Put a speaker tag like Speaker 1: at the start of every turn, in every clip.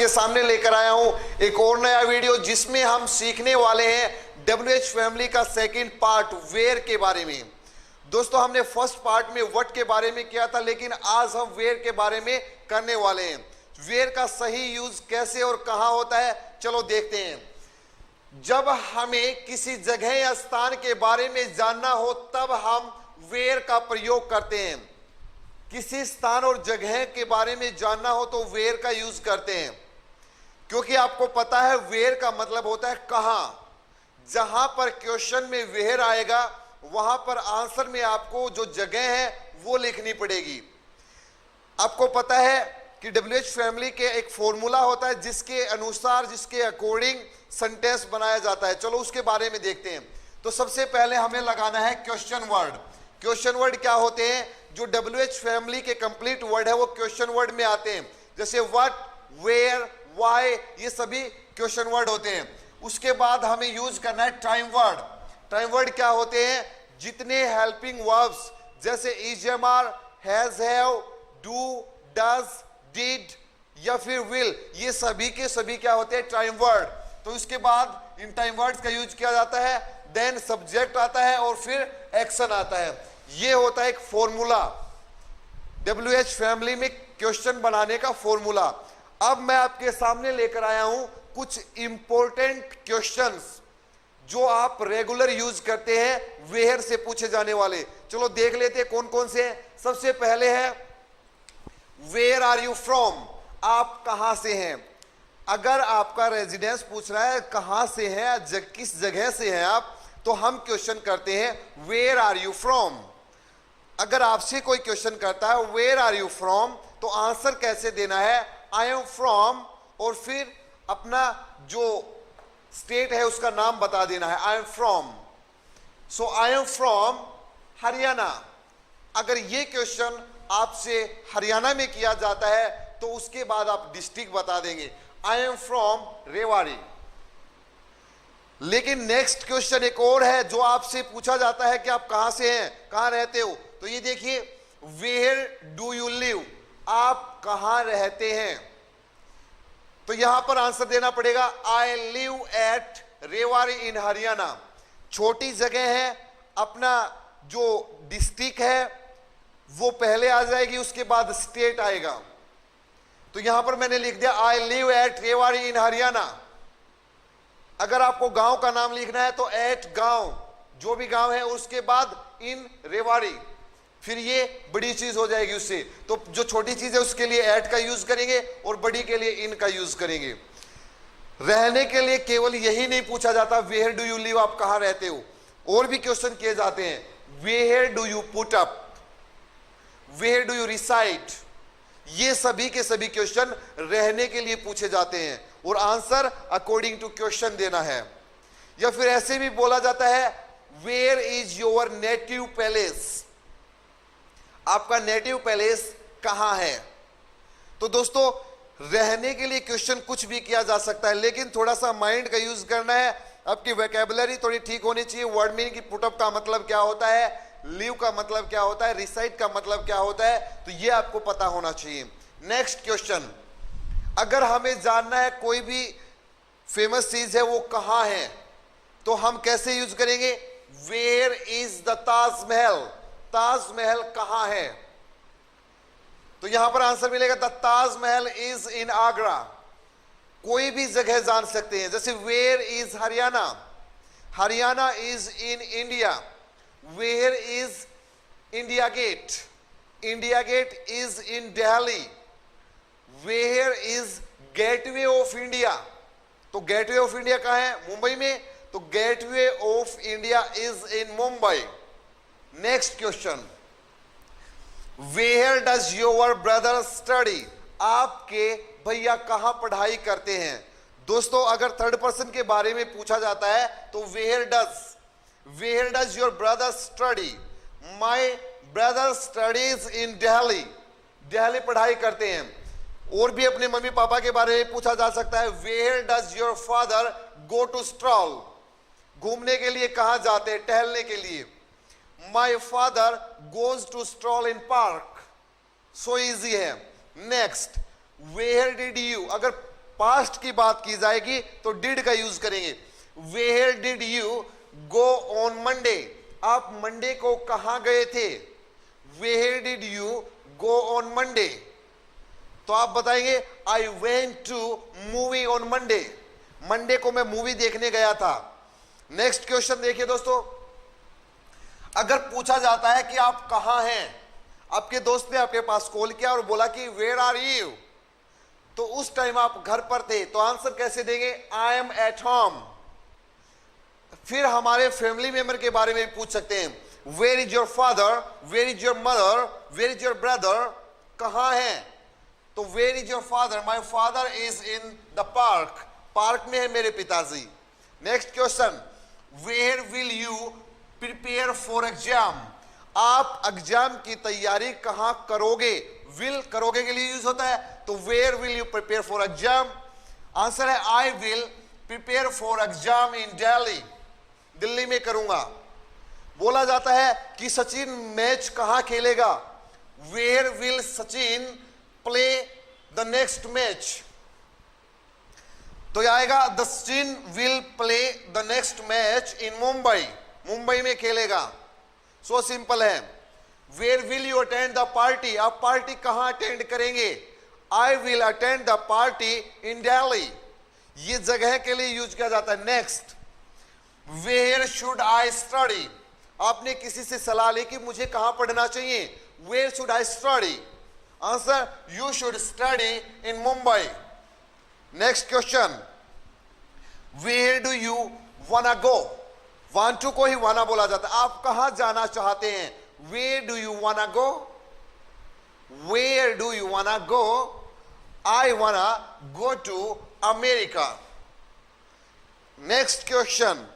Speaker 1: आपके सामने लेकर आया हूं एक और नया वीडियो जिसमें हम सीखने वाले हैं WH फैमिली का सेकंड पार्ट वेयर के बारे में। दोस्तों हमने फर्स्ट पार्ट में व्हाट के बारे में किया था, लेकिन आज हम वेयर के बारे में करने वाले हैं। वेयर का सही यूज कैसे और कहां होता है, चलो देखते हैं। जब हमें किसी जगह या स्थान के बारे में जानना हो तब हम वेयर का प्रयोग करते हैं। किसी स्थान और जगह के बारे में जानना हो तो वेयर का यूज करते हैं, क्योंकि आपको पता है वेयर का मतलब होता है कहां। जहां पर क्वेश्चन में वेयर आएगा वहां पर आंसर में आपको जो जगह है वो लिखनी पड़ेगी। आपको पता है कि WH फैमिली के एक फॉर्मूला होता है जिसके अनुसार, जिसके अकॉर्डिंग सेंटेंस बनाया जाता है। चलो उसके बारे में देखते हैं। तो सबसे पहले हमें लगाना है क्वेश्चन वर्ड। क्वेश्चन वर्ड क्या होते हैं? जो WH फैमिली के कंप्लीट वर्ड है वो क्वेश्चन वर्ड में आते हैं, जैसे व्हाट, वेयर, व्हाई, ये सभी क्वेश्चन वर्ड होते हैं। उसके बाद हमें यूज करना है टाइम वर्ड। टाइम वर्ड क्या होते हैं? जितने हेल्पिंग वर्ब्स जैसे EGMR, has, have, do, does, did या फिर विल, ये सभी के सभी क्या होते हैं? Time word. तो इसके बाद इन टाइम वर्ड्स का यूज किया जाता है, देन सब्जेक्ट आता है और फिर एक्शन आता है। ये होता है एक फॉर्मूला, WH फैमिली में क्वेश्चन बनाने का फॉर्मूला। अब मैं आपके सामने लेकर आया हूं कुछ इंपॉर्टेंट क्वेश्चंस जो आप रेगुलर यूज करते हैं, वेयर से पूछे जाने वाले। चलो देख लेते हैं कौन कौन से हैं। सबसे पहले है वेयर आर यू फ्रॉम, आप कहां से हैं। अगर आपका रेजिडेंस पूछ रहा है कहां से है, किस जगह से हैं आप, तो हम क्वेश्चन करते हैं वेयर आर यू फ्रॉम। अगर आपसे कोई क्वेश्चन करता है वेयर आर यू फ्रॉम, तो आंसर कैसे देना है? आई एम फ्रॉम और फिर अपना जो स्टेट है उसका नाम बता देना है, I am from. So I am from Haryana. अगर ये क्वेश्चन आपसे हरियाणा में किया जाता है तो उसके बाद आप डिस्ट्रिक्ट बता देंगे, आई एम फ्रॉम रेवाड़ी। लेकिन नेक्स्ट क्वेश्चन एक और है जो आपसे पूछा जाता है कि आप कहां से हैं, कहां रहते हो। तो ये देखिए, वेयर डू यू लिव, आप कहां रहते हैं। तो यहां पर आंसर देना पड़ेगा आई लिव एट रेवाड़ी इन हरियाणा। छोटी जगह है, अपना जो डिस्ट्रिक्ट है वो पहले आ जाएगी, उसके बाद स्टेट आएगा। तो यहां पर मैंने लिख दिया आई लिव एट रेवाड़ी इन हरियाणा। अगर आपको गांव का नाम लिखना है तो एट गांव, जो भी गांव है, उसके बाद इन रेवाड़ी, फिर ये बड़ी चीज हो जाएगी उससे। तो जो छोटी चीज है उसके लिए एट का यूज करेंगे और बड़ी के लिए इन का यूज करेंगे। रहने के लिए केवल यही नहीं पूछा जाता वेयर डू यू लिव, आप कहां रहते हो, और भी क्वेश्चन किए जाते हैं। Where do you put up, where do you reside, ये सभी के सभी क्वेश्चन रहने के लिए पूछे जाते हैं और आंसर अकॉर्डिंग टू क्वेश्चन देना है। या फिर ऐसे भी बोला जाता है where is your native palace, आपका नेटिव पैलेस कहां है। तो दोस्तों रहने के लिए क्वेश्चन कुछ भी किया जा सकता है, लेकिन थोड़ा सा माइंड का यूज करना है। आपकी वोकैबुलरी थोड़ी ठीक होनी चाहिए। वर्ड मीनिंग की पुटअप का मतलब क्या होता है, लिव का मतलब क्या होता है, रिसाइड का मतलब क्या होता है, तो ये आपको पता होना चाहिए। नेक्स्ट क्वेश्चन, अगर हमें जानना है कोई भी फेमस चीज है वो कहां है, तो हम कैसे यूज करेंगे? Where is the Taj Mahal, Taj Mahal कहां है। तो यहां पर आंसर मिलेगा the Taj Mahal is in Agra. कोई भी जगह जान सकते हैं, जैसे where is Haryana, Haryana is in India. Where is India Gate, India Gate is in Delhi. Where is Gateway of India, तो गेटवे ऑफ इंडिया कहां है? मुंबई में, तो Gateway of India is in Mumbai. Next question, where does your brother study, आपके भैया कहां पढ़ाई करते हैं। दोस्तों अगर थर्ड पर्सन के बारे में पूछा जाता है तो where does your brother study, my brother studies in Delhi, Delhi पढ़ाई करते हैं। और भी अपने मम्मी पापा के बारे में पूछा जा सकता है, where does your father go to stroll, घूमने के लिए कहां जाते हैं, टहलने के लिए। My father goes to stroll in park, so easy है। नेक्स्ट, वेयर डिड यू, अगर पास्ट की बात की जाएगी तो डिड का यूज करेंगे। Where did you go on Monday, आप मंडे को कहां गए थे? Where did you go on Monday, तो आप बताएंगे I went to movie on Monday, Monday को मैं मूवी देखने गया था। नेक्स्ट क्वेश्चन देखिए दोस्तों, अगर पूछा जाता है कि आप कहां हैं, आपके दोस्त ने आपके पास कॉल किया और बोला कि वेयर आर यू, तो उस टाइम आप घर पर थे, तो आंसर कैसे देंगे? I am at home. फिर हमारे फैमिली मेंबर के बारे में पूछ सकते हैं, where is your father, where is your mother, where is your brother, कहां है? तो where is your father, my father is in the park, park में है मेरे पिताजी। Next question, where will you prepare for exam, आप exam की तैयारी कहां करोगे? विल करोगे के लिए यूज होता है, तो where will you prepare for exam, answer है I will prepare for exam in Delhi, Delhi में करूंगा। बोला जाता है कि सचिन मैच कहां खेलेगा? Where will Sachin play the next match, तो यह आएगा the Sachin will play the next match in Mumbai, Mumbai में खेलेगा। सो सिंपल है। Where will you attend the party, आप पार्टी कहां अटेंड करेंगे? I will attend the party in Delhi, ये जगह के लिए यूज किया जाता है। Next, where should I study, आपने किसी से सलाह ली कि मुझे कहां पढ़ना चाहिए? Where should I study, answer you should study in Mumbai. Next question, where do you wanna go, want to को ही वाना बोला जाता है, आप कहां जाना चाहते हैं? Where do you wanna go, where do you wanna go, I wanna go to America. Next question,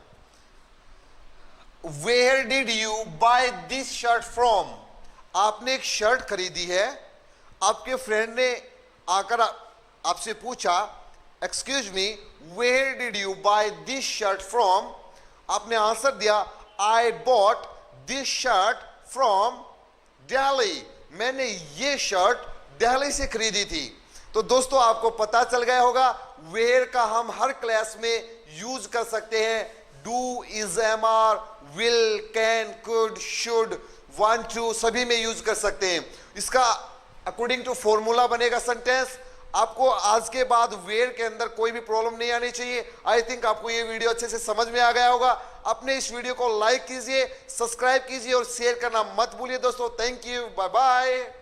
Speaker 1: where did you buy this shirt from, आपने एक शर्ट खरीदी है, आपके फ्रेंड ने आकर आपसे पूछा excuse me where did you buy this shirt from, आपने आंसर दिया I bought this shirt from Delhi, मैंने ये शर्ट दिल्ली से खरीदी थी। तो दोस्तों आपको पता चल गया होगा वेयर का हम हर क्लास में यूज कर सकते हैं, do, is, am are, will, can, could, should, want to, सभी में यूज कर सकते हैं। इसका अकॉर्डिंग टू फॉर्मूला बनेगा सेंटेंस। आपको आज के बाद वेयर के अंदर कोई भी प्रॉब्लम नहीं आनी चाहिए। आई थिंक आपको ये वीडियो अच्छे से समझ में आ गया होगा। अपने इस वीडियो को लाइक कीजिए, सब्सक्राइब कीजिए और शेयर करना मत भूलिए दोस्तों। Thank you, bye bye.